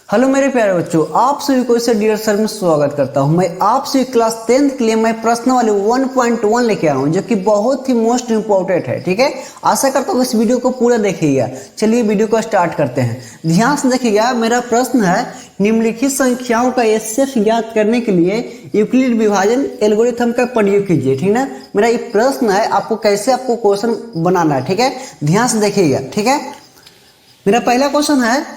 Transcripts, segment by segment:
Hello मेरे प्यारे बच्चों, आप सभी को इसे डियर सर में स्वागत करता हूं। मैं आप सभी क्लास 10th के लिए मैं प्रश्न वाले 1.1 लेके आया हूं, जो कि बहुत ही मोस्ट इंपॉर्टेंट है। ठीक है, आशा करता हूं इस वीडियो को पूरा देखिएगा। चलिए वीडियो को स्टार्ट करते हैं। ध्यान से देखिएगा, मेरा प्रश्न है निम्नलिखित संख्याओं का एचसीएफ ज्ञात करने के लिए यूक्लिड विभाजन एल्गोरिथम का प्रयोग कीजिए। ठीक ना, मेरा ये प्रश्न है, आपको कैसे आपको क्वेश्चन बनाना है। ठीक है, ध्यान से देखिएगा। ठीक है, मेरा पहला क्वेश्चन है,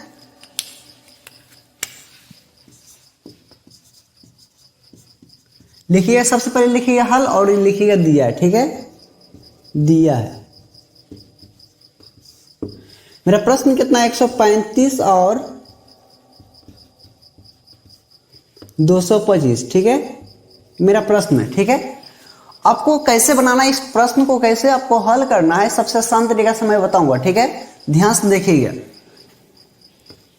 लिखिएगा सबसे पहले लिखिएगा हल और लिखिएगा दिया है। ठीक है, दिया है। मेरा प्रश्न कितना है, 135 और 225। ठीक है, मेरा प्रश्न है। ठीक है, आपको कैसे बनाना है, इस प्रश्न को कैसे आपको हल करना है, सबसे आसान तरीका से मैं बताऊंगा। ठीक है, ध्यान से देखिएगा।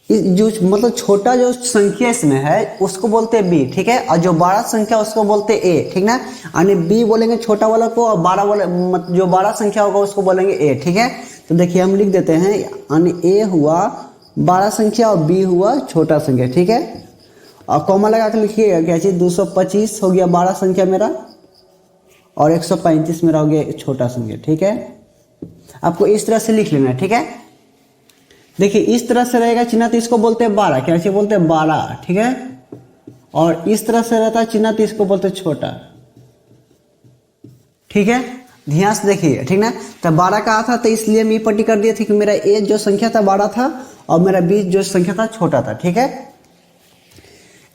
जो मतलब छोटा जो संख्या इसमें है उसको बोलते हैं बी। ठीक है, और जो बड़ा संख्या उसको बोलते हैं ए। ठीक ना, यानी बी बोलेंगे छोटा वाला को, और 12 वाला जो बड़ा संख्या होगा उसको बोलेंगे ए। ठीक है, तो देखिए हम लिख देते हैं, यानी ए हुआ बड़ा संख्या और बी हुआ छोटा संख्या। ठीक है, और कॉमा लगा कर लिखिएगा क्या चीज, 225 हो गया बड़ा संख्या मेरा, और 135 मेरा हो गया छोटा संख्या। ठीक है, आपको इस तरह से लिख लेना है। ठीक है, देखिए इस तरह से रहेगा चिन्ह तो इसको बोलते हैं 12, क्या बोलते हैं 12। ठीक है, और इस तरह से रहता है चिन्ह तो इसको बोलते हैं छोटा। ठीक है, ध्यान से देखिए। ठीक ना, तो 12 का था तो इसलिए हम ये पट्टी कर दिए थे कि मेरा ए जो संख्या था 12 था और मेरा बी जो संख्या था छोटा था। ठीक है,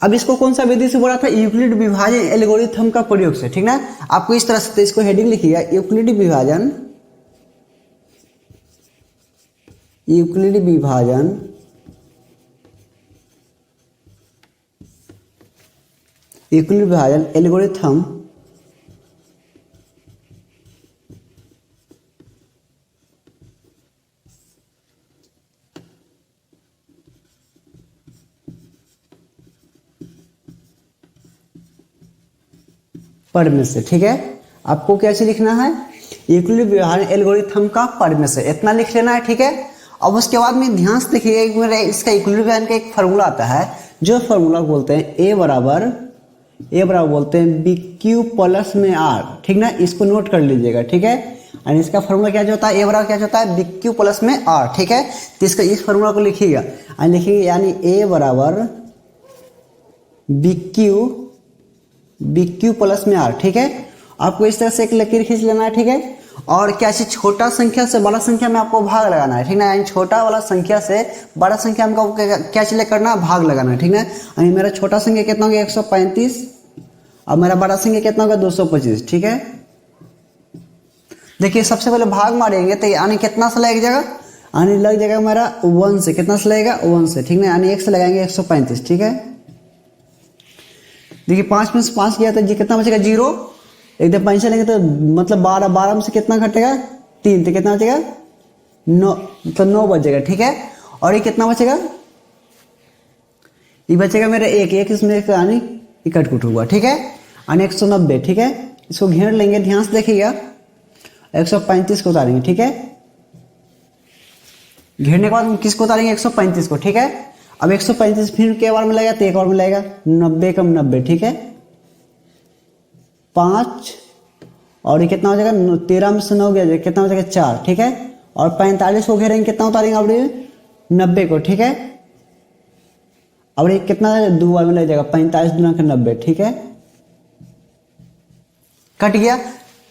अब इसको कौन सा विधि से बोला था, यूक्लिड विभाजन एल्गोरिथम का प्रयोग से। ठीक ना, आपको इस तरह से, तो इसको हेडिंग लिखिएगा, यूक्लिड विभाजन, यूक्लिड विभाजन यूक्लिड विभाजन एल्गोरिथम पढ़ में से। ठीक है, आपको कैसे लिखना है, यूक्लिड विभाजन एल्गोरिथम का पढ़ में से, इतना लिख लेना है। ठीक है, अब उसके बाद में ध्यान से देखिए, मेरा इसका यूक्लिड विभाजन का एक फार्मूला आता है, जो फार्मूला बोलते हैं ए बराबर बोलते हैं बी क्यू प्लस में आर। ठीक ना, इसको नोट कर लीजिएगा। ठीक है, और इसका फार्मूला क्या होता है, ए बराबर क्या होता है, बी क्यू प्लस में आर। ठीक है, तो इसका इस फार्मूला को लिखिएगा, और लिखिएगा यानी ए बराबर बी क्यू प्लस में आर। ठीक है, आपको इस तरह से एक लकीर खींच लेना है। ठीक है, और क्या चीज, छोटा संख्या से बड़ा संख्या में आपको भाग लगाना है। ठीक ना, यानी छोटा वाला संख्या से बड़ा संख्या में क्या चीज करना है, भाग लगाना है। ठीक ना, यानी मेरा छोटा संख्या कितना हो गया 135 और मेरा बड़ा संख्या कितना होगा 225। ठीक है, देखिए सबसे पहले भाग मारेंगे तो यानी कितना से लग जाएगा, यानी लग जाएगा मेरा 1 से, कितना से लगेगा 1 से। ठीक ना, यानी 1 से लगाएंगे 135। ठीक है, देखिए 5 में से 5 गया तो जी कितना बचेगा 0, एकदम 5 चलेंगे तो मतलब 12 में से कितना घटेगा 3, तो कितना बचेगा 9, तो 9 बचेगा। ठीक है, और ये कितना बचेगा, ये बचेगा मेरा एक इसमें यानी इकट कुट हुआ। ठीक है, यानी 190। ठीक है, इसको घेर लेंगे, ध्यान से देखिएगा, 135 को उतारेंगे। ठीक है, घेरने के बाद किसको उतारेंगे 135 को। ठीक है, अब 135 फिर के बार में लगेगा तो एक और में लगेगा 90 कम 90। ठीक है, 5 और ये कितना हो जाएगा 13 में से 9 गया, कितना हो जाएगा 4। ठीक है, और 45 को घेरेंगे, कितना उतारेंगे अब 90 को। ठीक है, अब ये कितना 2 बार में लग जाएगा 45 दूना के 90। ठीक है, कट गया।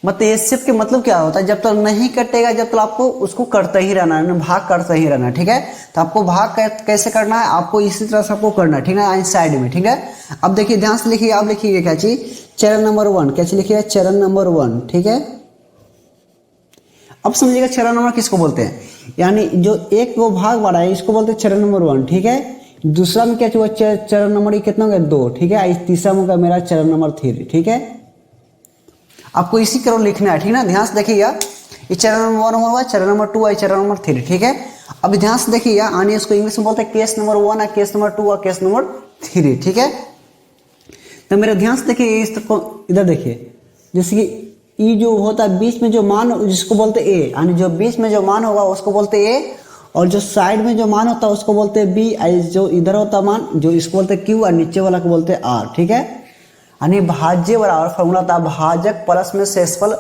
मतलब एचसीएफ के मतलब क्या होता है, जब तक नहीं कटेगा जब तक आपको उसको करते ही रहना है, भाग करते ही रहना है। ठीक है, तो आपको भाग कैसे करना है, आपको इसी तरह से आपको करना है। ठीक है, साइड में। ठीक है, अब देखिए ध्यान से लिखिए, आप लिखिए क्या चीज, चरण नंबर 1, कैसे लिखिएगा चरण नंबर 1। ठीक है, अब समझिएगा चरण नंबर किसको बोलते हैं, यानी जो एक वो भाग बढ़ा है इसको बोलते हैं चरण नंबर 1। ठीक है, दूसरा में क्या हुआ चरण नंबर कितना हो गया 2। ठीक है, तीसरा में होगा मेरा चरण नंबर 3। ठीक है, आपको इसी क्रम लिखना है। ठीक ना, ध्यान से देखिएगा, ये चरण नंबर 1 हुआ, चरण नंबर 2 है, चरण नंबर 3। ठीक है, अब ध्यान से देखिएगा, यानी इसको इंग्लिश में बोलते हैं केस नंबर 1 है, केस नंबर 2 और केस नंबर 3। ठीक है, तो मेरे ध्यान से देखिए, इस इधर देखिए, जैसे कि ई जो होता है बीच में जो मान जिसको बोलते ए, यानी जो बीच में जो मान होगा उसको बोलते ए, और जो साइड में जो मान होता है उसको बोलते हैं बी, जो इधर होता है मान जो इसको बोलते हैं क्यू, और नीचे वाला को बोलते हैं आर। ठीक है, यानी भाज्य बराबर फॉर्मूला था भाजक प्लस में शेषफल।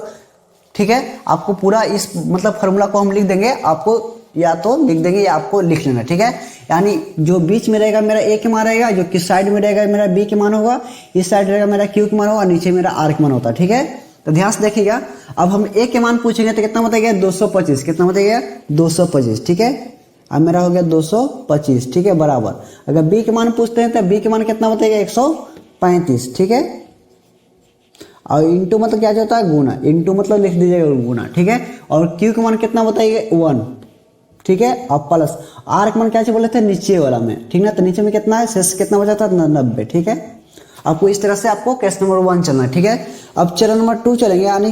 ठीक है, आपको पूरा इस मतलब फॉर्मूला को हम लिख देंगे, आपको या तो लिख देंगे या आपको लिख लेना। ठीक है, यानी जो बीच में रहेगा मेरा ए के मान रहेगा, जो किस साइड में रहेगा मेरा बी के मान होगा, इस साइड रहेगा मेरा क्यू के मान होगा, नीचे मेरा आर के मान होता है। ठीक है, तो ध्यान से देखिएगा। अब हम ए के मान पूछेंगे तो कितना बताइएगा 225, कितना बताइएगा 225। ठीक है, अब मेरा हो गया 225। ठीक है, बराबर अगर बी के मान पूछते हैं तो बी के मान कितना बताइएगा 135। ठीक है, और इंटू मतलब क्या होता है गुना, इंटू मतलब लिख दीजिएगा गुना। ठीक है, और क्यू का मान कितना बताइए 1। ठीक है, और प्लस आर का मान क्या बोले थे नीचे वाला में। ठीक ना, तो नीचे में कितना है शेष कितना बचा था 90। ठीक है, आपको इस तरह से आपको केस नंबर 1 चलना है। ठीक है, अब चरण नंबर 2 चलेंगे, यानी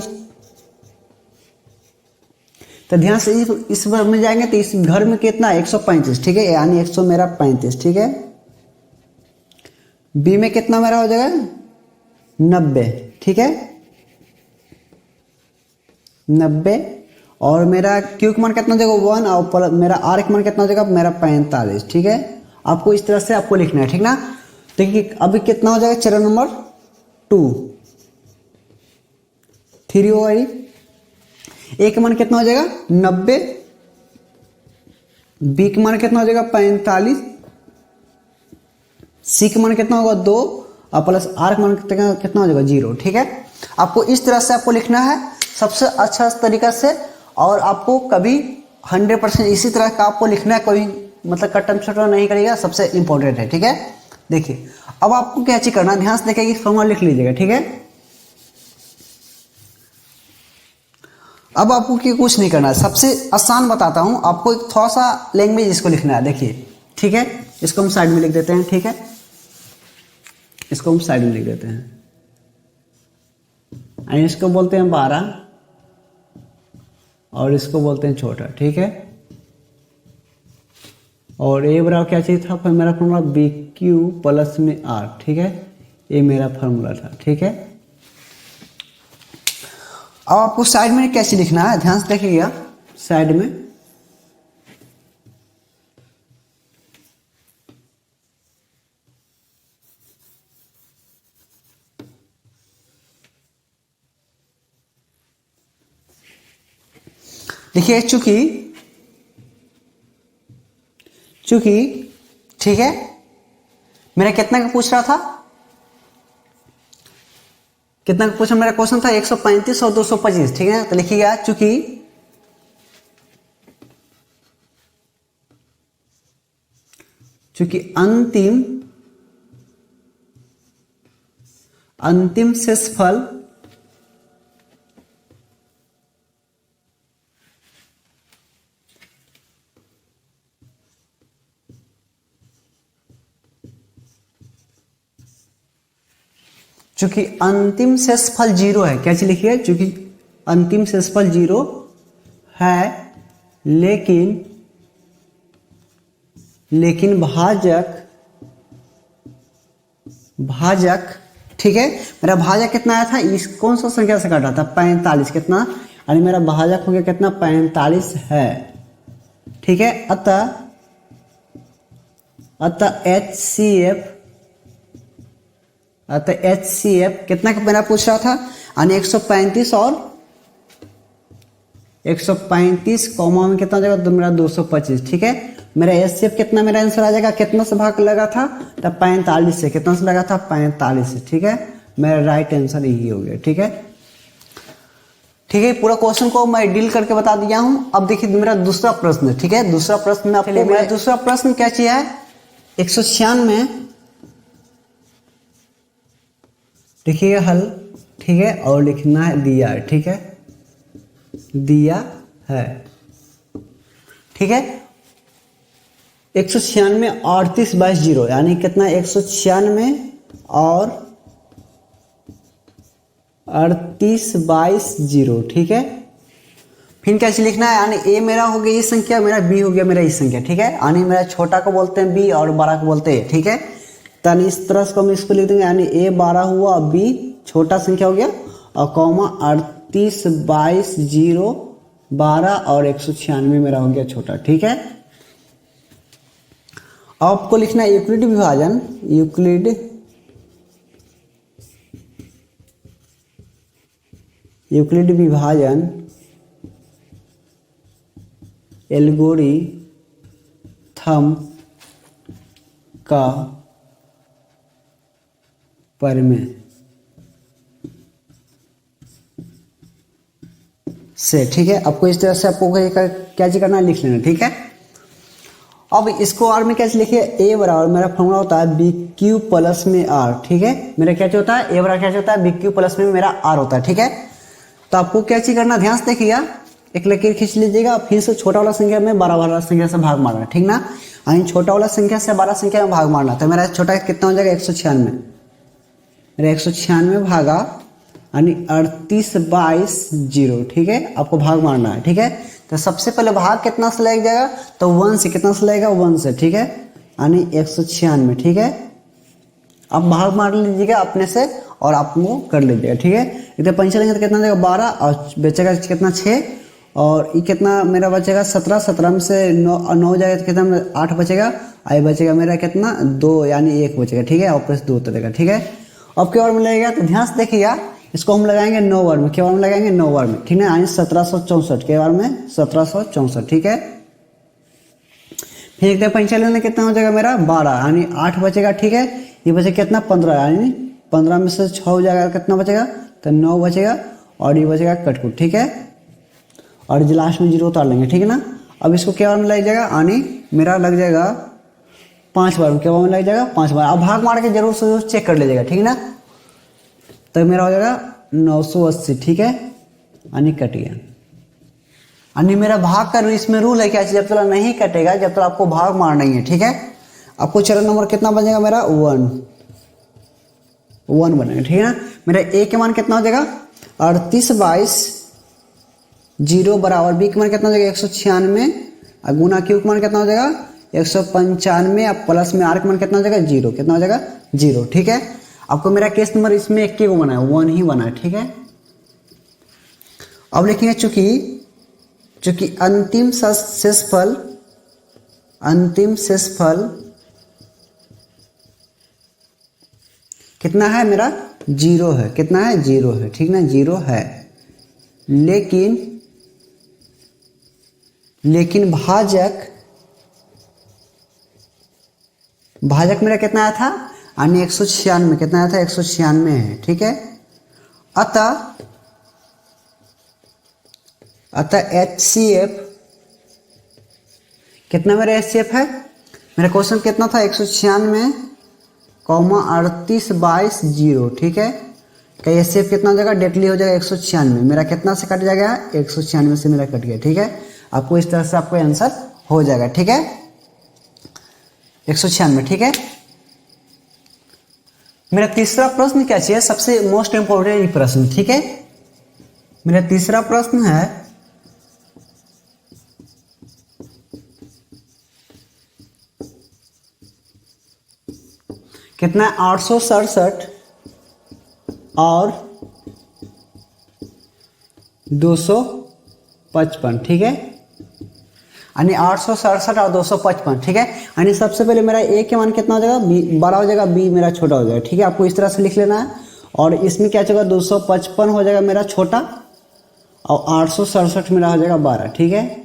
तो ध्यान से इस बार में जाएंगे तो इस घर में कितना 135। ठीक है, यानी 100 मेरा 35। ठीक है, बी में कितना मेरा हो जाएगा 90। ठीक है, 90, और मेरा क्यू का मान कितना हो जाएगा 1, और मेरा आर का मान कितना हो जाएगा मेरा 45। ठीक है, आपको इस तरह से आपको लिखना है। ठीक ना, देखिए अभी कितना हो जाएगा चरण नंबर 2 3 होगा, ए का मान कितना हो जाएगा 90, बी का मान कितना हो जाएगा 45, सी का मान कितना होगा 2, और प्लस आर का मान कितना हो जाएगा 0। ठीक है, आपको इस तरह से आपको लिखना है सबसे अच्छा तरीका से, और आपको कभी 100% इसी तरह का आपको लिखना है, कोई मतलब कटम छटम नहीं करेगा, सबसे इंपॉर्टेंट है। ठीक है, देखिए अब आपको क्या चीज करना है, ध्यान से देखिए फॉर्मूला लिख लीजिएगा। ठीक है, अब आपको कुछ नहीं करना है, सबसे आसान बताता हूं आपको, एक थोड़ा सा लैंग्वेज इसको लिखना है। देखिए, ठीक है, इसको हम साइड में लिख देते हैं। ठीक है, इसको हम साइड में लिख देते हैं, इसको बोलते हैं 12, और इसको बोलते हैं छोटा। ठीक है, और ए बराबर क्या चाहिए था, फिर मेरा फॉर्मूला बी क्यू प्लस में आर। ठीक है, ये मेरा फॉर्मूला था। ठीक है, अब आपको साइड में कैसे लिखना है, ध्यान से देखिएगा। साइड में देखिए, चूंकि ठीक है, मेरा कितना का पूछ रहा था, कितना का पूछा, मेरा क्वेश्चन था 135 और 225। ठीक है, तो लिखिएगा चूंकि अंतिम शेषफल चूंकि अंतिम शेषफल 0 है, क्या चीज लिखिए, चूंकि अंतिम शेषफल 0 है, लेकिन भाजक ठीक है, मेरा भाजक कितना आया था, इस कौन सा संख्या से काटा था 45, कितना, यानी मेरा भाजक हो गया कितना 45 है। ठीक है, अतः HCF कितना का मेरा पूछ रहा था, यानी 135 और 135 कॉमा में कितना हो जाएगा, तो मेरा 225। ठीक है, मेरा HCF कितना, मेरा आंसर आ जाएगा कितना से भाग लगा था, तो 45 से, कितना से लगा था 45 से। ठीक है, मेरा राइट आंसर यही हो गया। ठीक है, ठीक है, पूरा क्वेश्चन को मैं डील करके बता दिया हूं। अब देखिए मेरा दूसरा प्रश्न। ठीक है, दूसरा प्रश्न में आपको मेरा दूसरा प्रश्न क्या चाहिए है, 196 देखिएगा हल। ठीक है, और लिखना है दिया है। ठीक है, दिया है। ठीक है, 196 38 22 0, यानी कितना 196 और 38 22 0। ठीक है, फिर कैसे लिखना है, यानी ए मेरा हो गया ये संख्या, मेरा बी हो गया मेरा ये संख्या। ठीक है, यानी मेरा छोटा को बोलते हैं बी और बड़ा को बोलते हैं। ठीक है, तो इस तरह से हम इसको लिख देंगे, यानी ए 12 हुआ, बी छोटा संख्या हो गया, और कॉमा 38 22 0 12 और 196 मेरा हो गया छोटा। ठीक है, आपको लिखना है यूक्लिड विभाजन, यूक्लिड विभाजन एल्गोरिथम का प्रमेय से, ठीक है। आपको इस तरह से आपको क्या चीज करना है, लिख लेना, ठीक है। अब इसको आर में कैसे लिखिए, ए बराबर मेरा फॉर्मूला होता है बी क्यू प्लस में आर, ठीक है। मेरा क्या होता है, ए बराबर क्या होता है, बी क्यू प्लस में मेरा आर होता है, ठीक है। तो आपको क्या चीज करना, ध्यान से देखिएगा, एक लकीर खींच लीजिएगा, फिर से छोटा वाला संख्या में बड़ा वाला संख्या से भाग मारना, ठीक ना। यानी छोटा वाला संख्या से बड़ा संख्या में भाग मारना, तो मेरा छोटा कितना हो जाएगा 196, मेरा 196 भागा यानी 38/0, ठीक है। आपको भाग मारना है, ठीक है। तो सबसे पहले भाग कितना से लग जाएगा, तो 1 से, कितना से लगेगा 1 से, ठीक है, यानी 196, ठीक है। अब भाग मार लीजिएगा अपने से और आप वो कर लीजिएगा, ठीक है। इधर पंच लेंगे तो कितना देगा 12 और बचेगा कितना 6, और ये कितना मेरा बचेगा 17, 17 में से 9 जाएगा तो कितना 8 बचेगा, आई बचेगा मेरा कितना 2 यानी 1 बचेगा, ठीक है, और प्लस 2 देगा, ठीक है। अब क्या बार में लगेगा, तो ध्यान से देखिएगा, इसको हम लगाएंगे 9 बार में, क्या बार में लगाएंगे 9 बार में, ठीक है, यानी 1764 के बार में 1764, ठीक है। फिर एक पंचायत में कितना हो जाएगा मेरा 12 यानी 8 बचेगा, ठीक है। ये बचेगा कितना 15 यानी 15 में से 6 हो जाएगा, कितना बचेगा तो 9 बचेगा, और ये बचेगा कटकुट, ठीक है। और लास्ट में 0 उतार लेंगे, ठीक है ना। अब इसको क्या बार में लग जाएगा, यानी मेरा लग जाएगा 5 बार में, क्या बार में लग जाएगा 5 बार। अब भाग मार के जरूर से जरूर चेक कर लीजिएगा, ठीक है ना। तो मेरा हो जाएगा 980, ठीक है, यानी कट गया। यानी मेरा भाग का इसमें रूल है क्या, जब तक नहीं कटेगा जब तक आपको भाग मारना ही है, ठीक है। आपको चरण नंबर कितना बनेगा मेरा 1 बनेगा, ठीक है ना। मेरा ए के मान कितना हो जाएगा 38/0 बराबर बी के मान कितना हो जाएगा 196, और गुना क्यू के मान कितना हो जाएगा 195, और प्लस में आर के मान कितना हो जाएगा 0, कितना हो जाएगा 0, ठीक है। आपको मेरा केस नंबर इसमें 1 को बना है, 1 ही बना है, ठीक है। अब लिखेंगे चूंकि अंतिम शेषफल कितना है मेरा 0 है, कितना है 0 है, ठीक ना, 0 है। लेकिन भाजक मेरा कितना आया था, यानी 196, कितना आया था 196 है, ठीक है। अतः HCF कितना मेरा HCF है, मेरा क्वेश्चन कितना था 196, 38/0, ठीक है। का HCF कितना हो जाएगा, डायरेक्टली हो जाएगा 196, मेरा कितना से कट जाएगा 196 से मेरा कट गया, ठीक है। आपको इस तरह से आपको आंसर हो जाएगा, ठीक है, 196, ठीक है। मेरा तीसरा प्रश्न क्या चाहिए, सबसे मोस्ट इंपोर्टेंट प्रश्न, ठीक है। मेरा तीसरा प्रश्न है कितना 867 और 255, ठीक है, यानी 867 और 255, ठीक है। यानी सबसे पहले मेरा ए के मान कितना हो जाएगा, बी बड़ा हो जाएगा, बी मेरा छोटा हो जाएगा, ठीक है। आपको इस तरह से लिख लेना है, और इसमें क्या होगा 255 हो जाएगा मेरा छोटा, और 867 मेरा हो जाएगा 12, ठीक है।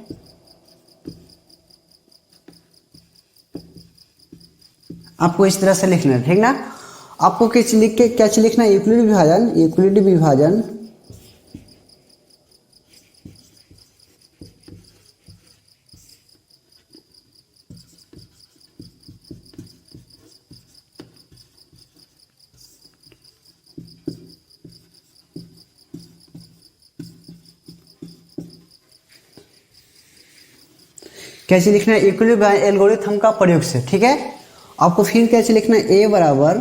आपको इस तरह से लिखना है, ठीक ना। आपको किस लिख के क्या लिखना है, यूक्लिड विभाजन कैसे लिखना है, यूक्लिड एल्गोरिथम का प्रयोग से, ठीक है। आपको फिर कैसे लिखना है, ए बराबर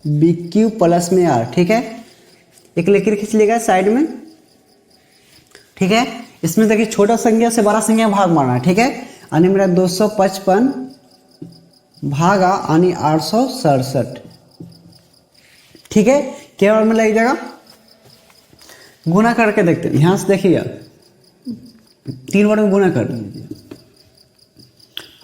बी क्यू प्लस में आर, ठीक है। एक लकीर खींच लेगा साइड में, ठीक है। इसमें देखिए छोटा संख्या से बड़ा संख्या भाग मारना, ठीक है। यानी मेरा 255 भागा यानी 867, ठीक है। क्या बार में लग जाएगा, गुना करके देखते हैं, ध्यान से देखिएगा, 3 बार में गुना कर दीजिए,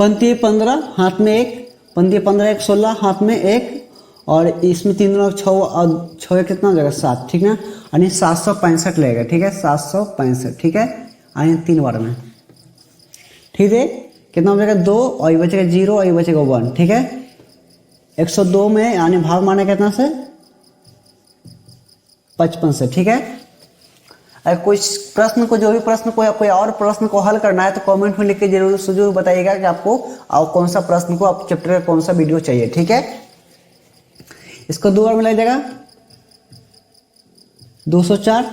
पंक्ति 15 हाथ में एक, पंक्ति 15 1 16 हाथ में एक, और इसमें 3 दूना 6 और 6 कितना हो जाएगा 7, ठीक ना। यानी 765 लगेगा, ठीक है 765, ठीक है। यानी 3 बार में, ठीक है। कितना हो जाएगा 2 और ये बचेगा 0 और ये बचेगा 1, ठीक है। 102 में यानी भाग मारना कितना से 55 से, ठीक है। अगर कोई प्रश्न को जो भी प्रश्न को या कोई और प्रश्न को हल करना है तो कमेंट में लिख के जरूर बताइएगा कि आपको कौन सा प्रश्न को आप चैप्टर का कौन सा वीडियो चाहिए, ठीक है। इसको 2 बार में लग जाएगा 204,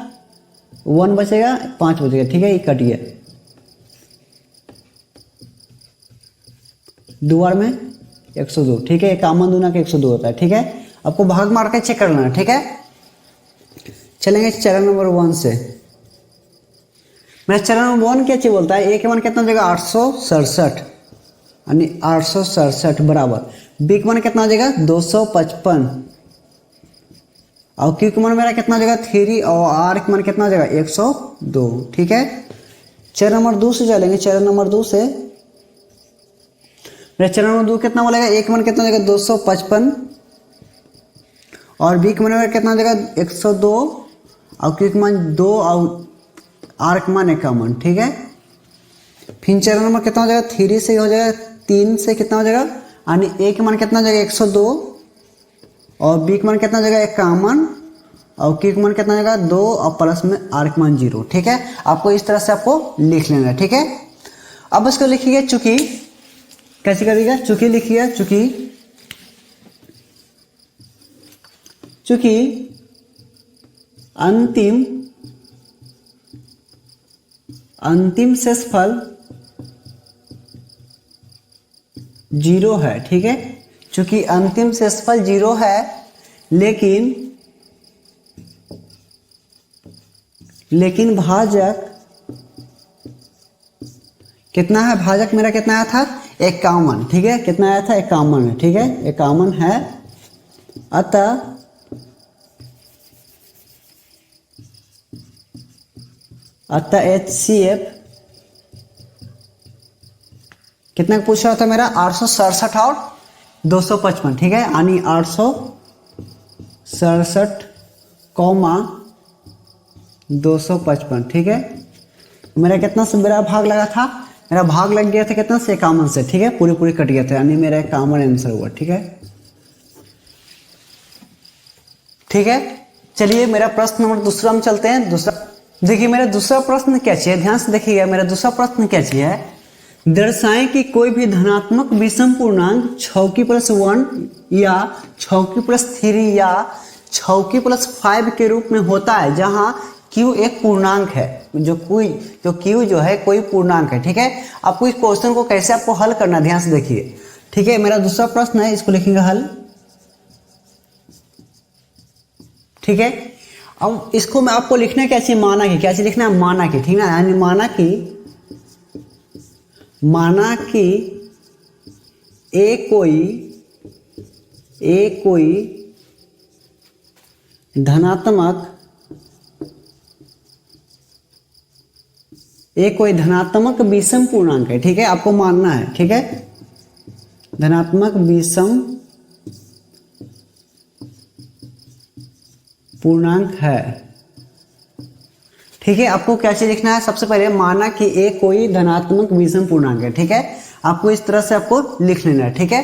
1 बचेगा 5 बचेगा, ठीक है। ये कट गया 2 बार में 102, ठीक है। कामन दूना का 102 होता है, ठीक है। आपको भाग मार के चेक कर लेना, ठीक है। चलेंगे चरण नंबर 1 से। मेरा चरण नंबर 1 क्या चीज बोलता है, ए के मान कितना हो जाएगा 867, यानी 867 बराबर बी के मान कितना हो जाएगा 255, और क्यू के मान मेरा कितना हो जाएगा 3 और आर के मान कितना हो जाएगा 102, ठीक है। चरण नंबर 2 से चलेंगे। चरण नंबर 2 से मेरा चरण नंबर 2 कितना बोलेगा, ए के मान कितना हो जाएगा 255, और बी के मान मेरा कितना हो जाएगा 102, और क्यू के मान 2 और आर के मान 51, ठीक है। फिर चरण नंबर कितना हो जाएगा 3 से हो जाएगा 3 से कितना हो जाएगा, यानी ए के मान कितना हो जाएगा 102, और बी के मान कितना हो जाएगा 51, और क्यू के मान कितना हो जाएगा 2 और प्लस में आर के मान 0, ठीक है। आपको इस तरह से आपको लिख लेना है, ठीक है। अब इसको लिखिएगा चूंकि, कैसे करिएगा चूंकि लिखिएगा, चूंकि अंतिम शेषफल 0 है, ठीक है। चूंकि अंतिम शेषफल 0 है, लेकिन भाजक कितना है, भाजक मेरा कितना आया था 51, ठीक है। कितना आया था 51 है, ठीक है 51 है। अतः HCF कितना पूछा था मेरा 867 और 255, ठीक है। यानी 867, 255, ठीक है। मेरा कितना से मेरा भाग लगा था, मेरा भाग लग गया था कितना से 51 से, ठीक है। पूरी कट गया था, यानी मेरा 51 आंसर हुआ, ठीक है। ठीक है, चलिए मेरा प्रश्न नंबर दूसरा में चलते हैं। दूसरा देखिए, मेरा दूसरा प्रश्न क्या चाहिए, ध्यान से देखिएगा। मेरा दूसरा प्रश्न क्या चाहिए, दर्शाएं कि कोई भी धनात्मक विषम पूर्णांक 6 की प्लस 1 या 6 की प्लस 3 या 6 की प्लस 5 के रूप में होता है, जहां Q एक पूर्णांक है, जो Q जो है कोई पूर्णांक है, ठीक है। आपको इस क्वेश्चन को कैसे आपको हल करना, ध्यान से देखिए, ठीक है। मेरा दूसरा प्रश्न है, इसको लिखेंगे हल, ठीक है। अब इसको मैं आपको लिखना क्या चाहिए, माना कि, क्या चाहिए लिखना है माना कि, ठीक है। यानी माना कि ए कोई धनात्मक विषम पूर्णांक है, ठीक है। आपको मानना है, ठीक है। धनात्मक विषम पूर्णांक है, ठीक है। आपको क्या चीज लिखना है, सबसे पहले माना कि ए कोई धनात्मक विषम पूर्णांक है, ठीक है। आपको इस तरह से आपको लिख लेना है, ठीक है।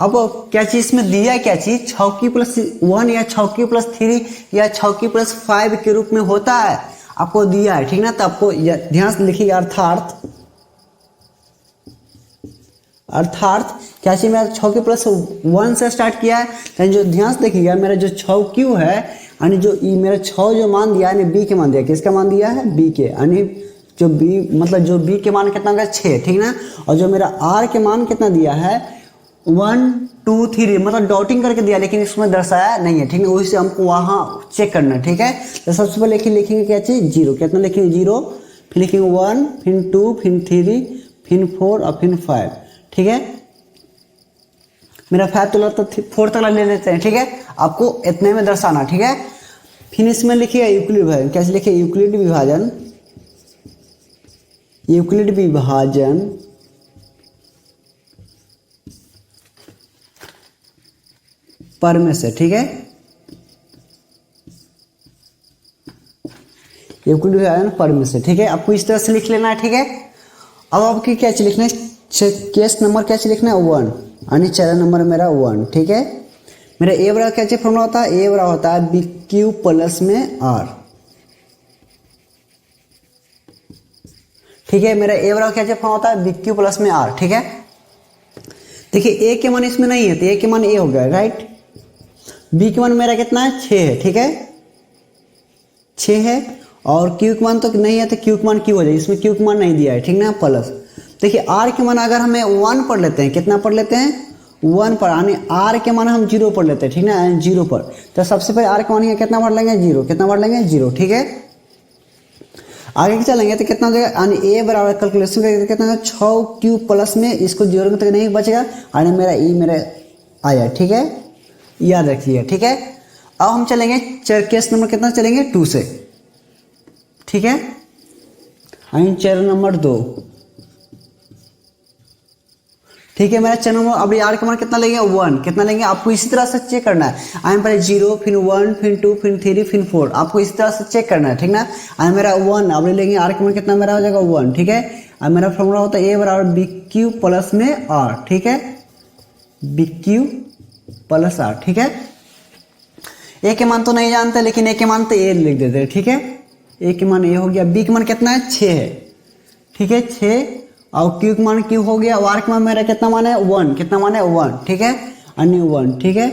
अब क्या चीज इसमें दिया, क्या चीज 6 की प्लस 1 या 6 की प्लस 3 या 6 की प्लस 5 के रूप में होता है, आपको दिया है, ठीक ना। तो आपको ध्यान से लिखिए, अर्थात क्या चीज मेरा 6 के प्लस 1 से स्टार्ट किया है, जो ध्यान से देखिएगा, मेरा जो 6 क्यू है, यानी जो मेरा 6 जो मान दिया है, बी के मान दिया, किसका मान दिया है बी के, यानी जो बी मतलब जो बी के मान कितना होगा 6, ठीक ना। और जो मेरा आर के मान कितना दिया है 1 2 3, मतलब डॉटिंग करके दिया, लेकिन इसमें दर्शाया नहीं है, ठीक है। वही से हमको वहां चेक करना, ठीक है। तो सबसे पहले लिखेंगे क्या चीज 0, कितना लिखेंगे 0, फिर लिखेंगे 1, फिर 2, फिर 3, फिर 4 और फिर 5, ठीक है। मेरा 5 तो 4 तक ले लेते हैं, ठीक है। आपको इतने में दर्शाना, ठीक है। फिर इसमें लिखिए यूक्लिड विभाजन, कैसे लिखिए यूक्लिड विभाजन, पर में से, ठीक है, ये कुल आया ना पर में से, ठीक है। आपको इस तरह से लिख लेना है, ठीक है। अब आपकी क्या चीज लिखना है, केस नंबर क्या चीज लिखना है 1, यानी चरण नंबर मेरा 1, ठीक है। मेरा ए बराबर क्या चीज फॉर्मूला होता है, ए बराबर होता है बी क्यू प्लस में आर, ठीक है। मेरा ए बराबर क्या चीज फॉर्मूला होता है बी क्यू प्लस में आर, ठीक है। देखिए ए के मान इसमें नहीं है तो ए के मान ए हो गया, राइट। बी के मान मेरा कितना है 6 है, ठीक है, 6 है। और क्यू के मान तो नहीं है तो क्यू के मान क्यू हो जाए, इसमें क्यू के मान नहीं दिया है, ठीक ना, प्लस। देखिए आर के मान अगर हमें 1 पढ़ लेते हैं, कितना पढ़ लेते हैं 1 पर, यानी आर के मान हम 0 पढ़ लेते हैं, ठीक ना, 0 पर। तो सबसे पहले आर के मान कितना पढ़ लेंगे 0, कितना पढ़ लेंगे 0, ठीक है। आगे चलेंगे तो कितना हो जाएगा, यानी ए बराबर कैलकुलेशन करके कितना होगा 6 क्यू प्लस में इसको 0 तक नहीं बचेगा, यानी मेरा ई मेरा आया, ठीक है, याद रखिए, ठीक है। अब हम चलेंगे केस नंबर कितना चलेंगे 2 से, ठीक है, यानी चरण नंबर 2, ठीक है। मेरा चरण नंबर अब आर का मान कितना लेंगे 1, कितना लेंगे आपको इसी तरह से चेक करना है। आई पहले 0 फिर 1 फिर 2 फिर 3 फिर 4, आपको इसी तरह से चेक करना है, ठीक ना। आई मेरा 1 अब लेंगे, आर का मान कितना मेरा हो जाएगा 1, ठीक है। अब मेरा फॉर्मूला होता है ए बराबर बी क्यू प्लस में आर, ठीक है, बी क्यू प्लस आर, ठीक है। ए के मान तो नहीं जानते लेकिन ए के मान तो ए लिख देते हैं, ठीक है। ए के मान ए हो गया, बी के मान कितना है 6 है, ठीक है, 6। और क्यू के मान क्यू हो गया, आर के मान मेरा कितना मान है 1, कितना मान है 1, ठीक है, अन्य 1, ठीक है।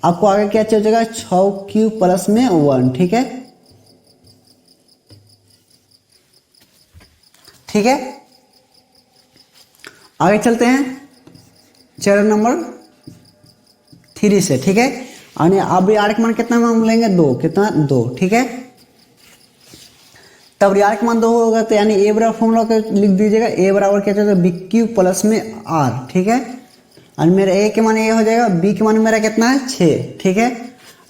आपको आगे क्या चल जाएगा 6 क्यू प्लस में 1, ठीक है, ठीक है। आगे चलते हैं चरण नंबर 3 से, ठीक है। और अब आर के मान कितना हम लेंगे 2, कितना 2, ठीक है। तब आर के मान 2 होगा तो यानी ए बराबर फॉर्मूला लिख दीजिएगा, ए बराबर क्या चलता है बी क्यू प्लस में आर, ठीक है। और मेरा ए के मान ए हो जाएगा, बी के मान मेरा कितना है 6, ठीक है।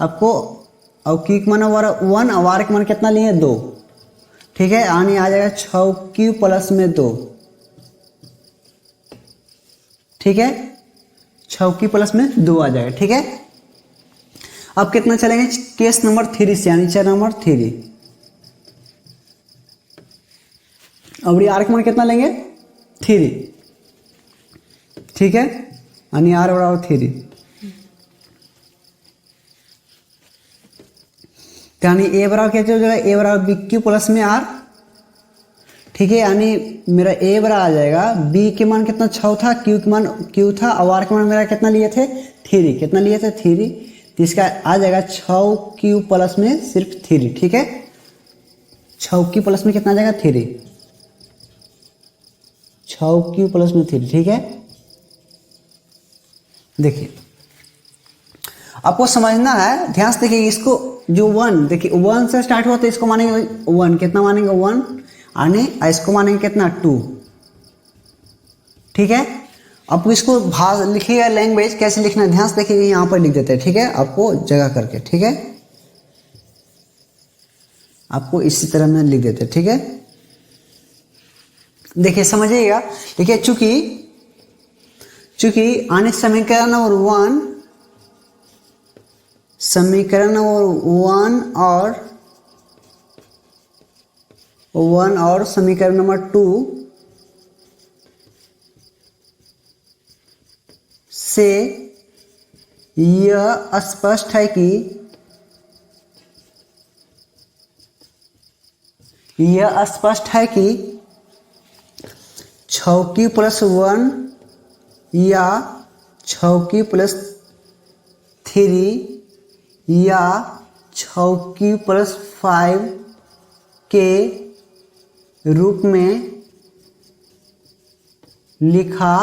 आपको और क्यू के मान 1 और आर के मान कितना लिए 2, ठीक है, यानी आ जाएगा 6 क्यू प्लस में 2, ठीक है, 6 क्यू प्लस में 2 आ जाएगा, ठीक है। अब कितना चलेंगे केस नंबर 3 से, यानी चरण नंबर 3। अब आर के मान कितना लेंगे 3, ठीक है, यानी आर बराबर 3, यानी ए बराबर क्या चल जाएगा, ए बराबर बी क्यू प्लस में आर, ठीक है। यानी मेरा ए बराबर आ जाएगा, बी के मान कितना 6 था, क्यू के मान क्यू था, और आर के मान मेरा कितना लिए थे 3, कितना लिए थे 3, तो इसका आ जाएगा 6 क्यू प्लस में सिर्फ 3, ठीक है। 6 क्यू प्लस में कितना आ जाएगा 3, 6 क्यू प्लस में 3, ठीक है। देखिए आपको समझना है, ध्यान से देखिए, इसको जो 1 देखिए 1 से स्टार्ट हुआ तो इसको मानेंगे 1, कितना मानेंगे 1, आने इसको मानेंगे कितना 2, ठीक है। आपको इसको भाषा लिखिएगा, लैंग्वेज कैसे लिखना है ध्यान से देखिए, यहाँ पर लिख देते हैं, ठीक है, आपको जगह करके, ठीक है, आपको इसी तरह में लिख देते हैं, ठीक है। देखिए समझिएगा, देखिए चूंकि आने समीकरण नंबर 1, समीकरण नंबर 1 और समीकरण नंबर 2 से यह स्पष्ट है कि यह स्पष्ट है कि 6 क्यू प्लस 1 या 6 क्यू प्लस 3 या 6 क्यू प्लस 5 के रूप में लिखा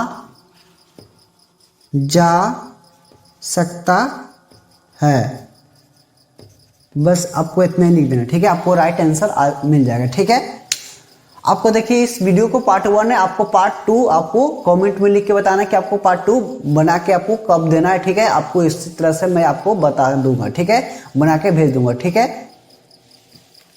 जा सकता है। बस आपको इतना ही लिख देना, ठीक है, आपको राइट आंसर मिल जाएगा, ठीक है। आपको देखिए इस वीडियो को पार्ट 1 है, आपको पार्ट 2 आपको कमेंट में लिख के बताना कि आपको पार्ट 2 बना के आपको कब देना है, ठीक है। आपको इस तरह से मैं आपको बता दूंगा, ठीक है, बना के भेज दूंगा, ठीक है।